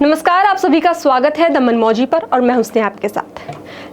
नमस्कार, आप सभी का स्वागत है द मनमौजी पर और मैं हुस्ने आपके साथ।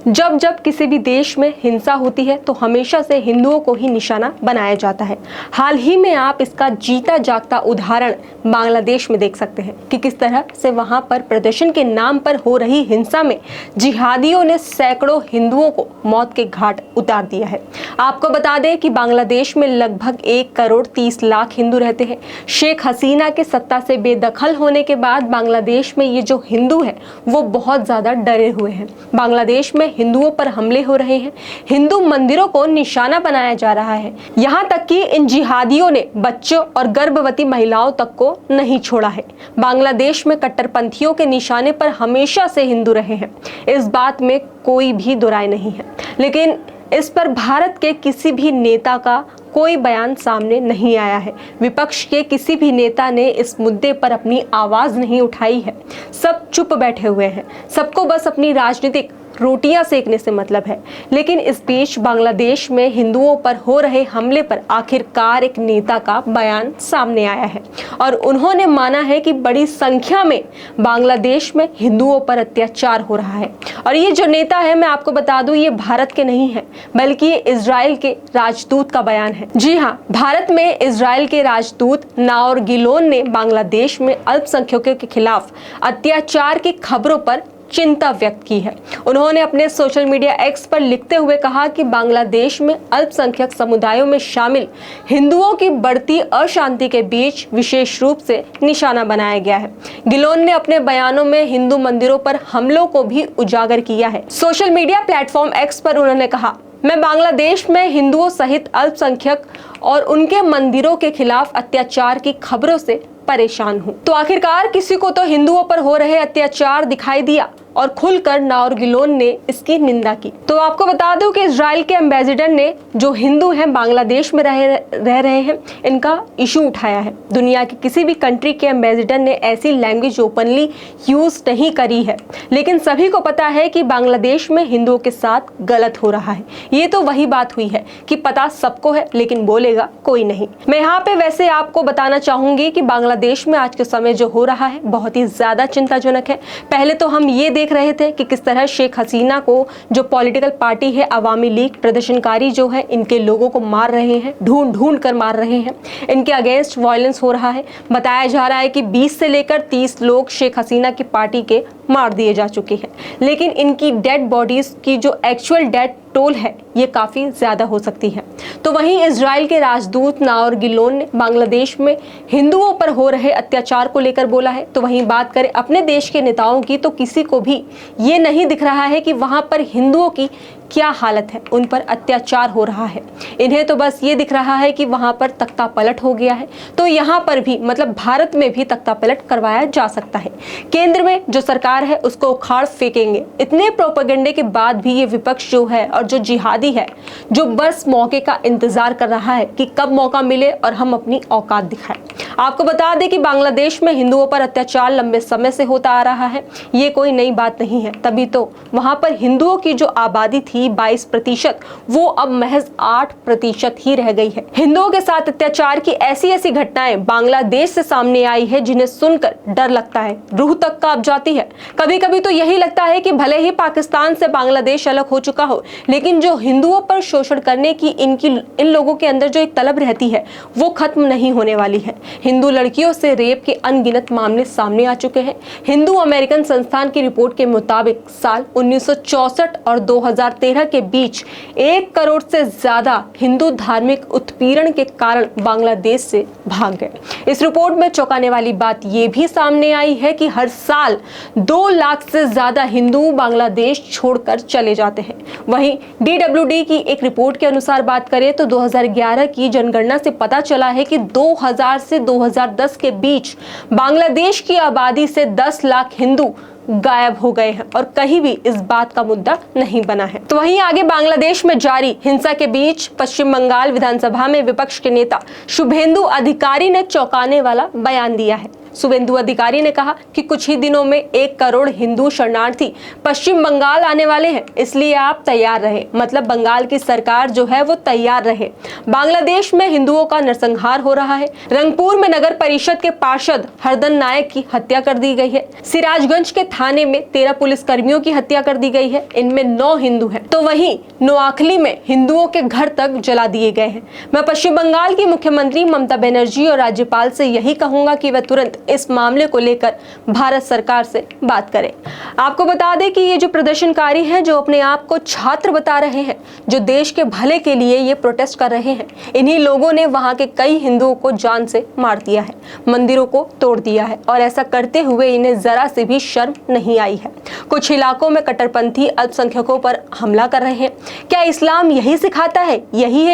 जब जब किसी भी देश में हिंसा होती है तो हमेशा से हिंदुओं को ही निशाना बनाया जाता है। हाल ही में आप इसका जीता जागता उदाहरण बांग्लादेश में देख सकते हैं कि किस तरह से वहां पर प्रदर्शन के नाम पर हो रही हिंसा में जिहादियों ने सैकड़ों हिंदुओं को मौत के घाट उतार दिया है। आपको बता दें कि बांग्लादेश में लगभग 1,30,00,000 हिंदू रहते हैं। शेख हसीना के सत्ता से बेदखल होने के बाद बांग्लादेश में ये जो हिंदू है वो बहुत ज्यादा डरे हुए हैं। बांग्लादेश में हिंदुओं पर हमले हो रहे हैं, हिंदू मंदिरों को निशाना बनाया जा रहा है। यहाँ तक कि इन जिहादियों ने बच्चों और गर्भवती महिलाओं तक को नहीं छोड़ा है। बांग्लादेश में कट्टरपंथियों के निशाने पर हमेशा से हिंदू रहे हैं, इस बात में कोई भी दो राय नहीं है। लेकिन इस पर भारत के किसी भी नेता का कोई बयान सामने नहीं आया है। विपक्ष के किसी भी नेता ने इस मुद्दे पर अपनी आवाज नहीं उठाई है। सब चुप बैठे हुए हैं, सबको बस अपनी राजनीतिक रोटियां सेकने से मतलब है। लेकिन इस बीच बांग्लादेश में हिंदुओं पर हो रहे हमले पर आखिरकार एक नेता का बयान सामने आया है और उन्होंने माना है कि बड़ी संख्या में बांग्लादेश में हिंदुओं पर अत्याचार हो रहा है। और ये जो नेता है, मैं आपको बता दूं, ये भारत के नहीं है बल्कि ये इजराइल के राजदूत का बयान है। जी हाँ, भारत में इजराइल के राजदूत नाओर गिलोन ने बांग्लादेश में अल्पसंख्यकों के खिलाफ अत्याचार की खबरों पर चिंता व्यक्त की है। उन्होंने अपने सोशल मीडिया एक्स पर लिखते हुए कहा कि बांग्लादेश में अल्पसंख्यक समुदायों में शामिल हिंदुओं की बढ़ती अशांति के बीच विशेष रूप से निशाना बनाया गया है। गिलोन ने अपने बयानों में हिंदू मंदिरों पर हमलों को भी उजागर किया है। सोशल मीडिया प्लेटफॉर्म एक्स पर उन्होंने कहा, मैं बांग्लादेश में हिंदुओं सहित अल्पसंख्यक और उनके मंदिरों के खिलाफ अत्याचार की खबरों से परेशान हूं। तो आखिरकार किसी को तो हिंदुओं पर हो रहे अत्याचार दिखाई दिया और खुलकर नाओर गिलोन ने इसकी निंदा की। तो आपको बता दूं कि इजराइल के एम्बेसडर ने जो हिंदू हैं बांग्लादेश में रह रहे हैं, इनका इशू उठाया है। दुनिया के किसी भी कंट्री के एम्बेसडर ने ऐसी लैंग्वेज ओपनली यूज नहीं करी है, लेकिन सभी को पता है कि बांग्लादेश में हिंदुओं के साथ गलत हो रहा है। ये तो वही बात हुई है कि पता सबको है लेकिन बोलेगा कोई नहीं। मैं यहाँ पे वैसे आपको बताना चाहूंगी कि बांग्लादेश में आज के समय जो हो रहा है बहुत ही ज्यादा चिंताजनक है। पहले तो हम ये देख रहे थे कि किस तरह शेख हसीना को जो पॉलिटिकल पार्टी है अवामी लीग, प्रदर्शनकारी जो है इनके लोगों को मार रहे हैं, ढूंढ ढूंढ कर मार रहे हैं। इनके अगेंस्ट वायलेंस हो रहा है। बताया जा रहा है कि 20 से लेकर 30 लोग शेख हसीना की पार्टी के मार दिए जा चुके हैं। लेकिन इनकी डेड बॉडीज की जो एक्चुअल डेड टोल है ये काफी ज्यादा हो सकती है। तो वहीं इजराइल के राजदूत नाओर गिलोन ने बांग्लादेश में हिंदुओं पर हो रहे अत्याचार को लेकर बोला है। तो वहीं बात करें अपने देश के नेताओं की, तो किसी को भी ये नहीं दिख रहा है कि वहां पर हिंदुओं की क्या हालत है, उन पर अत्याचार हो रहा है। इन्हें तो बस ये दिख रहा है कि वहां पर तख्ता पलट हो गया है। तो यहाँ पर भी मतलब भारत में भी तख्ता पलट करवाया जा सकता है। केंद्र में जो सरकार है उसको उखाड़ फेंकेंगे। इतने प्रोपेगेंडे के बाद भी ये विपक्ष जो है और जो जिहादी है जो बस मौके का इंतजार कर रहा है कि कब मौका मिले और हम अपनी औकात दिखाएं। आपको बता दें कि बांग्लादेश में हिंदुओं पर अत्याचार लंबे समय से होता आ रहा है, ये कोई नई बात नहीं है। तभी तो वहां पर हिंदुओं की जो आबादी थी 22%, वो अब महज 8% ही रह गई है। हिंदुओं के साथ अत्याचार की ऐसी ऐसी घटनाएं बांग्लादेश से सामने आई है जिन्हें सुनकर डर लगता है, रूह तक कांप जाती है। कभी कभी तो यही लगता है कि भले ही पाकिस्तान से बांग्लादेश अलग हो चुका हो, लेकिन जो हिंदुओं पर शोषण करने की इन लोगों के अंदर जो एक तलब रहती है वो खत्म नहीं होने वाली है। हिंदू लड़कियों से रेप के अनगिनत मामले सामने आ चुके हैं। हिंदू अमेरिकन संस्थान की रिपोर्ट के मुताबिक साल 1964 और 2013 के बीच 1 करोड़ से ज्यादा हिंदू धार्मिक उत्पीड़न के कारण बांग्लादेश से भाग गए। इस रिपोर्ट में चौंकाने वाली बात यह भी सामने आई है कि हर साल 2 लाख से ज्यादा हिंदू बांग्लादेश छोड़कर चले जाते हैं। वहीं DWD की एक रिपोर्ट के अनुसार बात करें तो 2011 की जनगणना से पता चला है कि 2000 से 2010 के बीच बांग्लादेश की आबादी से 10 लाख हिंदू गायब हो गए हैं और कहीं भी इस बात का मुद्दा नहीं बना है। तो वहीं आगे बांग्लादेश में जारी हिंसा के बीच पश्चिम बंगाल विधानसभा में विपक्ष के नेता शुभेंदु अधिकारी ने चौंकाने वाला बयान दिया है। शुभेंदु अधिकारी ने कहा कि कुछ ही दिनों में 1 करोड़ हिंदू शरणार्थी पश्चिम बंगाल आने वाले हैं, इसलिए आप तैयार रहे। मतलब बंगाल की सरकार जो है वो तैयार रहे। बांग्लादेश में हिंदुओं का नरसंहार हो रहा है। रंगपुर में नगर परिषद के पार्षद हरदन नायक की हत्या कर दी गई है। सिराजगंज के थाने में 13 पुलिस कर्मियों की हत्या कर दी गई है, इनमें 9 हिंदू हैं। तो वहीं नोआखली में हिंदुओं के घर तक जला दिए गए हैं। मैं पश्चिम बंगाल की मुख्यमंत्री ममता बनर्जी और राज्यपाल से यही कहूंगा कि वह तुरंत इस मामले को लेकर भारत सरकार से बात करें। आपको बता दें कि ये जो प्रदर्शनकारी हैं, जो अपने आप को छात्र बता रहे हैं, जो देश के भले के लिए ये प्रोटेस्ट कर रहे हैं, इन्हीं लोगों ने वहां के कई हिंदुओं को जान से मार दिया है, मंदिरों को तोड़ दिया है और ऐसा करते हुए इन्हें जरा से भी शर्म नहीं आई है। कुछ इलाकों में कट्टरपंथी अल्पसंख्यकों पर हमला कर रहे हैं। क्या इस्लाम यही सिखाता है? यही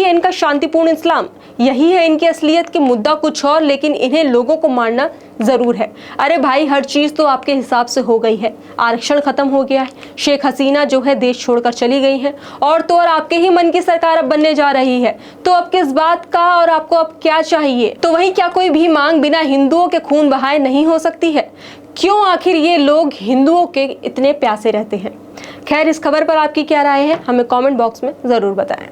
है इनका शांतिपूर्ण इस्लाम? यही है इनकी असलियत? की मुद्दा कुछ और, लेकिन इन्हें लोगों को मारना जरूर है। अरे भाई, हर चीज तो आपके हिसाब से हो गई है। आरक्षण खत्म हो गया है, शेख हसीना जो है देश छोड़कर चली गई है, और तो और आपके ही मन की सरकार अब बनने जा रही है। तो अब किस बात का और आपको अब क्या चाहिए? तो वहीं क्या कोई भी मांग बिना हिंदुओं के खून बहाए नहीं हो सकती है? क्यों आखिर ये लोग हिंदुओं के इतने प्यासे रहते हैं? खैर, इस खबर पर आपकी क्या राय है, हमें कमेंट बॉक्स में जरूर बताएं।